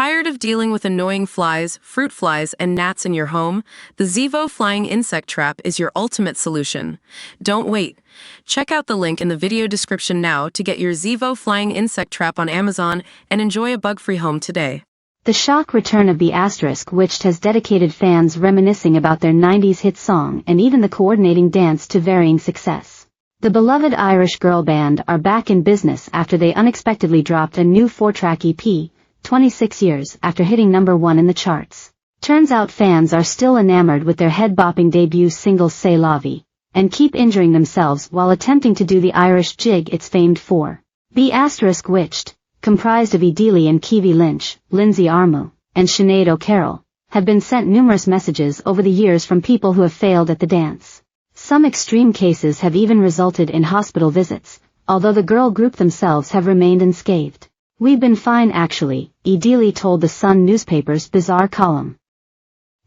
Tired of dealing with annoying flies, fruit flies, and gnats in your home? The Zevo Flying Insect Trap is your ultimate solution. Don't wait. Check out the link in the video description now to get your Zevo Flying Insect Trap on Amazon and enjoy a bug-free home today. The shock return of the Asterisk Witched has dedicated fans reminiscing about their 90s hit song and even the coordinating dance to varying success. The beloved Irish girl band are back in business after they unexpectedly dropped a new 4-track EP, 26 years after hitting #1 in the charts. Turns out fans are still enamored with their head-bopping debut single C'est La Vie, and keep injuring themselves while attempting to do the Irish jig it's famed for. The Asterisk Witched, comprised of Edeli and Kiwi Lynch, Lindsay Armu, and Sinead O'Carroll, have been sent numerous messages over the years from people who have failed at the dance. Some extreme cases have even resulted in hospital visits, although the girl group themselves have remained unscathed. "We've been fine actually," Edeli told the Sun newspaper's Bizarre column.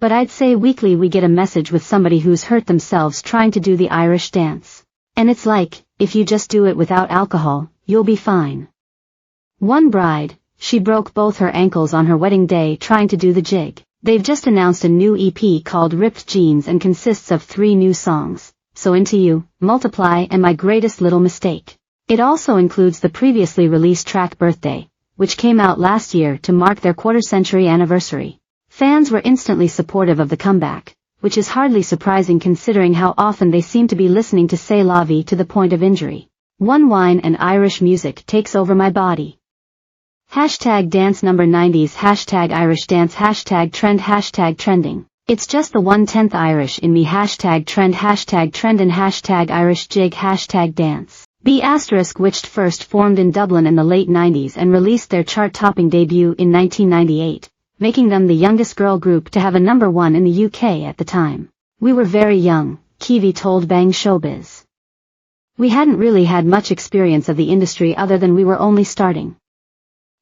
"But I'd say weekly we get a message with somebody who's hurt themselves trying to do the Irish dance. And it's like, if you just do it without alcohol, you'll be fine." One bride, she broke both her ankles on her wedding day trying to do the jig. They've just announced a new EP called Ripped Jeans and consists of 3 new songs, So Into You, Multiply and My Greatest Little Mistake. It also includes the previously released track Birthday, which came out last year to mark their quarter-century anniversary. Fans were instantly supportive of the comeback, which is hardly surprising considering how often they seem to be listening to C'est La Vie to the point of injury. "One wine and Irish music takes over my body." Hashtag dance #90s Hashtag Irish dance Hashtag trend Hashtag trending. It's just the 1/10 Irish in me Hashtag trend and Hashtag Irish jig Hashtag dance. The Asterisk Witched first formed in Dublin in the late 90s and released their chart-topping debut in 1998, making them the youngest girl group to have a #1 in the UK at the time. "We were very young," Kiwi told Bang Showbiz. "We hadn't really had much experience of the industry other than we were only starting.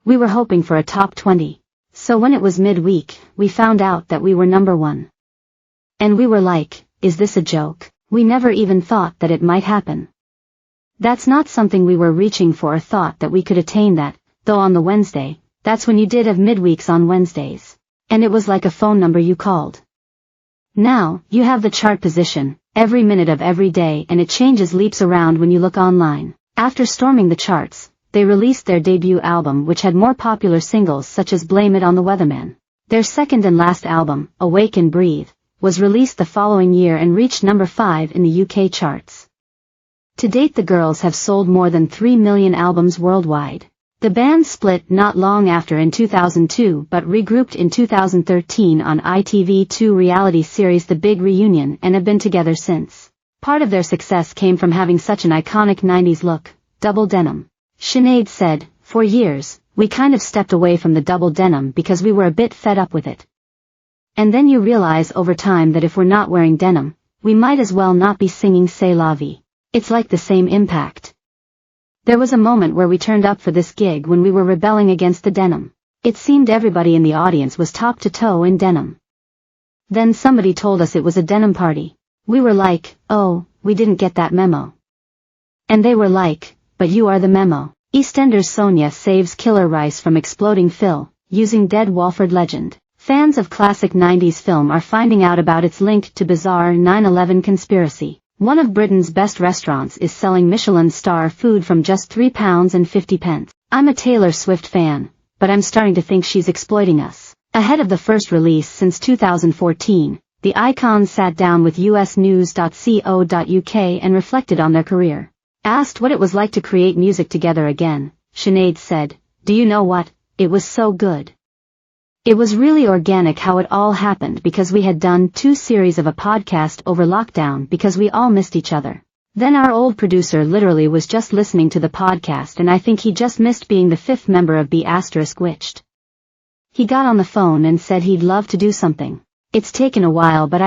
We were hoping for a top 20. So when it was midweek, we found out that we were #1. And we were like, is this a joke? We never even thought that it might happen. That's not something we were reaching for or thought that we could attain that, though on the Wednesday, that's when you did have midweeks on Wednesdays. And it was like a phone number you called. Now, you have the chart position, every minute of every day and it changes leaps around when you look online." After storming the charts, they released their debut album which had more popular singles such as Blame It on the Weatherman. Their second and last album, Awake and Breathe, was released the following year and reached #5 in the UK charts. To date the girls have sold more than 3 million albums worldwide. The band split not long after in 2002 but regrouped in 2013 on ITV2 reality series The Big Reunion and have been together since. Part of their success came from having such an iconic 90s look, double denim. Sinead said, "For years, we kind of stepped away from the double denim because we were a bit fed up with it. And then you realize over time that if we're not wearing denim, we might as well not be singing C'est La Vie. It's like the same impact. There was a moment where we turned up for this gig when we were rebelling against the denim. It seemed everybody in the audience was top to toe in denim. Then somebody told us it was a denim party. We were like, oh, we didn't get that memo. And they were like, but you are the memo." EastEnders Sonia saves Killer Rice from exploding Phil, using dead Walford legend. Fans of classic 90s film are finding out about its link to bizarre 9/11 conspiracy. One of Britain's best restaurants is selling Michelin star food from just £3.50. "I'm a Taylor Swift fan, but I'm starting to think she's exploiting us." Ahead of the first release since 2014, the icons sat down with usnews.co.uk and reflected on their career. Asked what it was like to create music together again, Sinead said, "Do you know what? It was so good. It was really organic how it all happened because we had done 2 series of a podcast over lockdown because we all missed each other. Then our old producer literally was just listening to the podcast and I think he just missed being the 5th member of the Asterisk Witched. He got on the phone and said he'd love to do something. It's taken a while but